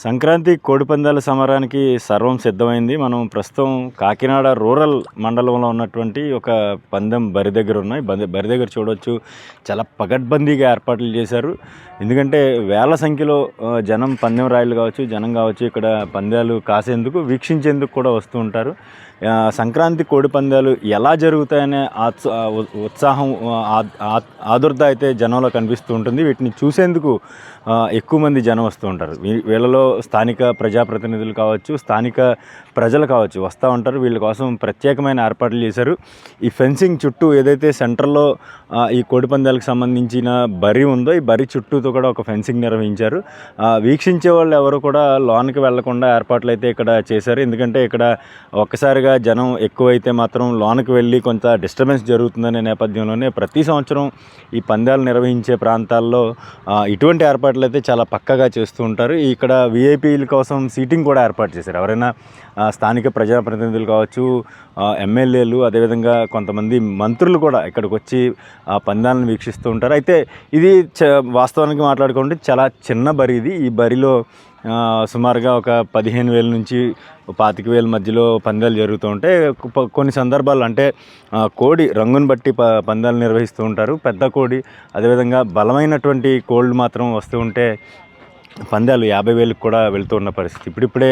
సంక్రాంతి కోడిపందాల సమరానికి సర్వం సిద్ధమైంది. మనం ప్రస్తుతం కాకినాడ రూరల్ మండలంలో ఉన్నటువంటి ఒక పందెం బరి దగ్గర ఉన్నాయి. బరి దగ్గర చూడవచ్చు, చాలా పకడ్బందీగా ఏర్పాట్లు చేశారు. ఎందుకంటే వేల సంఖ్యలో జనం, పందెం రాయలు కావచ్చు, జనం కావచ్చు, ఇక్కడ పందాలు కాసేందుకు, వీక్షించేందుకు కూడా వస్తూ ఉంటారు. సంక్రాంతి కోడి పందాలు ఎలా జరుగుతాయనే ఉత్సాహం, ఆదుర్ద అయితే జనంలో కనిపిస్తూ ఉంటుంది. వీటిని చూసేందుకు ఎక్కువ మంది జనం వస్తూ ఉంటారు. వీళ్ళలో స్థానిక ప్రజాప్రతినిధులు కావచ్చు, స్థానిక ప్రజలు కావచ్చు, వస్తూ ఉంటారు. వీళ్ళ కోసం ప్రత్యేకమైన ఏర్పాట్లు చేశారు. ఈ ఫెన్సింగ్ చుట్టూ ఏదైతే సెంటర్లో ఈ కోడి పందాలకు సంబంధించిన బరి ఉందో, ఈ బరి చుట్టూతో కూడా ఒక ఫెన్సింగ్ నిర్వహించారు. వీక్షించే వాళ్ళు ఎవరు కూడా లోనికి వెళ్లకుండా ఏర్పాట్లు అయితే ఇక్కడ చేశారు. ఎందుకంటే ఇక్కడ ఒక్కసారిగా జనం ఎక్కువైతే మాత్రం లోనికి వెళ్ళి కొంత డిస్టర్బెన్స్ జరుగుతుందనే నేపథ్యంలోనే ప్రతి సంవత్సరం ఈ పందాలు నిర్వహించే ప్రాంతాల్లో ఇటువంటి ఏర్పాట్లు అయితే చాలా పక్కగా చేస్తూ ఉంటారు. ఇక్కడ విఐపీల కోసం సీటింగ్ కూడా ఏర్పాటు చేశారు. ఎవరైనా స్థానిక ప్రజాప్రతినిధులు కావచ్చు, ఎమ్మెల్యేలు, అదేవిధంగా కొంతమంది మంత్రులు కూడా ఇక్కడికి వచ్చి పందాలను వీక్షిస్తూ ఉంటారు. అయితే ఇది వాస్తవానికి మాట్లాడుకుంటే చాలా చిన్న బరి ఇది. ఈ బరిలో సుమారుగా ఒక 15,000 నుంచి 25,000 మధ్యలో పందాలు జరుగుతూ ఉంటాయి. కొన్ని సందర్భాలు అంటే కోడి రంగును బట్టి పందాలు నిర్వహిస్తూ ఉంటారు. పెద్ద కోడి, అదేవిధంగా బలమైనటువంటి కోళ్ళు మాత్రం వస్తూ ఉంటే పందాలు 50,000కి కూడా వెళ్తూ ఉన్న పరిస్థితి. ఇప్పుడిప్పుడే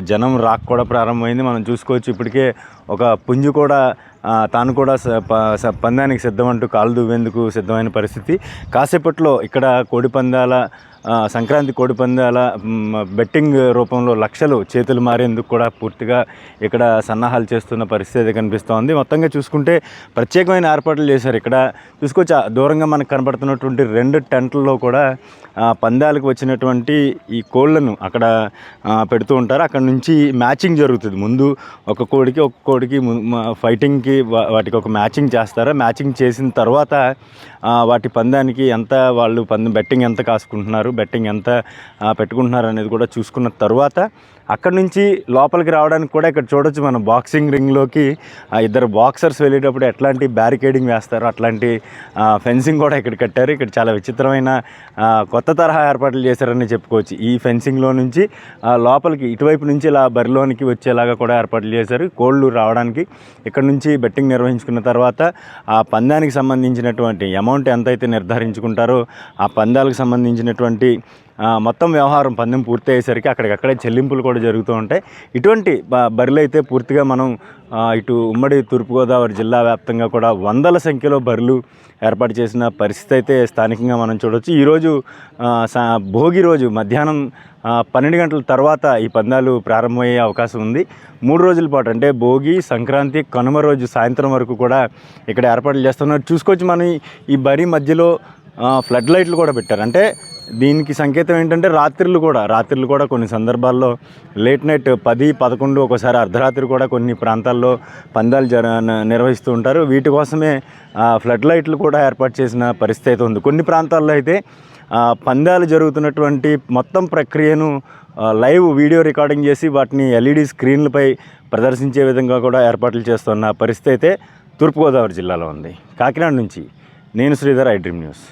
జనం రాక్ కూడా ప్రారంభమైంది. మనం చూసుకోవచ్చు, ఇప్పటికే ఒక పుంజు కూడా తాను కూడా పందానికి సిద్ధమంటూ కాలు దువ్వేందుకు సిద్ధమైన పరిస్థితి. కాసేపట్లో ఇక్కడ కోడిపందాల సంక్రాంతి కోడిపందాల బెట్టింగ్ రూపంలో లక్షలు చేతులు మారేందుకు కూడా పూర్తిగా ఇక్కడ సన్నాహాలు చేస్తున్న పరిస్థితి కనిపిస్తోంది. మొత్తంగా చూసుకుంటే ప్రత్యేకమైన ఏర్పాట్లు చేశారు. ఇక్కడ చూసుకోవచ్చు, దూరంగా మనకు కనబడుతున్నటువంటి 2 టెంట్లలో కూడా పందాలకు వచ్చినటువంటి ఈ కోళ్లను అక్కడ పెడుతూ ఉంటారు. అక్కడ నుంచి మ్యాచింగ్ జరుగుతుంది. ముందు ఒక కోడికి ఫైటింగ్కి వాటికి ఒక మ్యాచింగ్ చేస్తారు. మ్యాచింగ్ చేసిన తర్వాత వాటి పందానికి ఎంత వాళ్ళు బెట్టింగ్ ఎంత కాసుకుంటున్నారు, బెట్టింగ్ ఎంత పెట్టుకుంటున్నారు అనేది కూడా చూసుకున్న తర్వాత అక్కడ నుంచి లోపలికి రావడానికి కూడా ఇక్కడ చూడొచ్చు. మనం బాక్సింగ్ రింగ్లోకి ఇద్దరు బాక్సర్స్ వెళ్ళేటప్పుడు ఎట్లాంటి బ్యారికేడింగ్ వేస్తారో అట్లాంటి ఫెన్సింగ్ కూడా ఇక్కడ కట్టారు. ఇక్కడ చాలా విచిత్రమైన కొత్త తరహా ఏర్పాట్లు చేశారని చెప్పుకోవచ్చు. ఈ ఫెన్సింగ్లో నుంచి లోపలికి ఇటువైపు నుంచి ఇలా బరిలోనికి వచ్చేలాగా కూడా ఏర్పాట్లు చేశారు. కోళ్ళు రావడానికి ఇక్కడ నుంచి బెట్టింగ్ నిర్వహించుకున్న తర్వాత ఆ పందానికి సంబంధించినటువంటి అమౌంట్ ఎంతైతే నిర్ధారించుకుంటారో ఆ పందాలకు సంబంధించినటువంటి మొత్తం వ్యవహారం పందెం పూర్తి అయ్యేసరికి అక్కడికక్కడే చెల్లింపులు కూడా జరుగుతూ ఉంటాయి. ఇటువంటి బరిలు అయితే పూర్తిగా మనం ఇటు ఉమ్మడి తూర్పుగోదావరి జిల్లా వ్యాప్తంగా కూడా వందల సంఖ్యలో బరులు ఏర్పాటు చేసిన పరిస్థితి అయితే స్థానికంగా మనం చూడవచ్చు. ఈరోజు భోగి రోజు మధ్యాహ్నం 12 గంటల తర్వాత ఈ పందాలు ప్రారంభమయ్యే అవకాశం ఉంది. 3 రోజుల పాటు అంటే భోగి, సంక్రాంతి, కనుమ రోజు సాయంత్రం వరకు కూడా ఇక్కడ ఏర్పాట్లు చేస్తున్నారు. చూసుకోవచ్చు, మనం ఈ బరి మధ్యలో ఫ్లడ్ లైట్లు కూడా పెట్టారు. అంటే దీనికి సంకేతం ఏంటంటే రాత్రులు కూడా కొన్ని సందర్భాల్లో లేట్ నైట్ 10, 11, ఒకసారి అర్ధరాత్రి కూడా కొన్ని ప్రాంతాల్లో పందాలు నిర్వహిస్తూ ఉంటారు. వీటి కోసమే ఫ్లడ్ లైట్లు కూడా ఏర్పాటు చేసిన పరిస్థితి అయితే ఉంది. కొన్ని ప్రాంతాల్లో అయితే పందాలు జరుగుతున్నటువంటి మొత్తం ప్రక్రియను లైవ్ వీడియో రికార్డింగ్ చేసి వాటిని LED స్క్రీన్లపై ప్రదర్శించే విధంగా కూడా ఏర్పాట్లు చేస్తున్న పరిస్థితి అయితే తూర్పుగోదావరి జిల్లాలో ఉంది. కాకినాడ నుంచి నేను శ్రీధర్, iDream న్యూస్.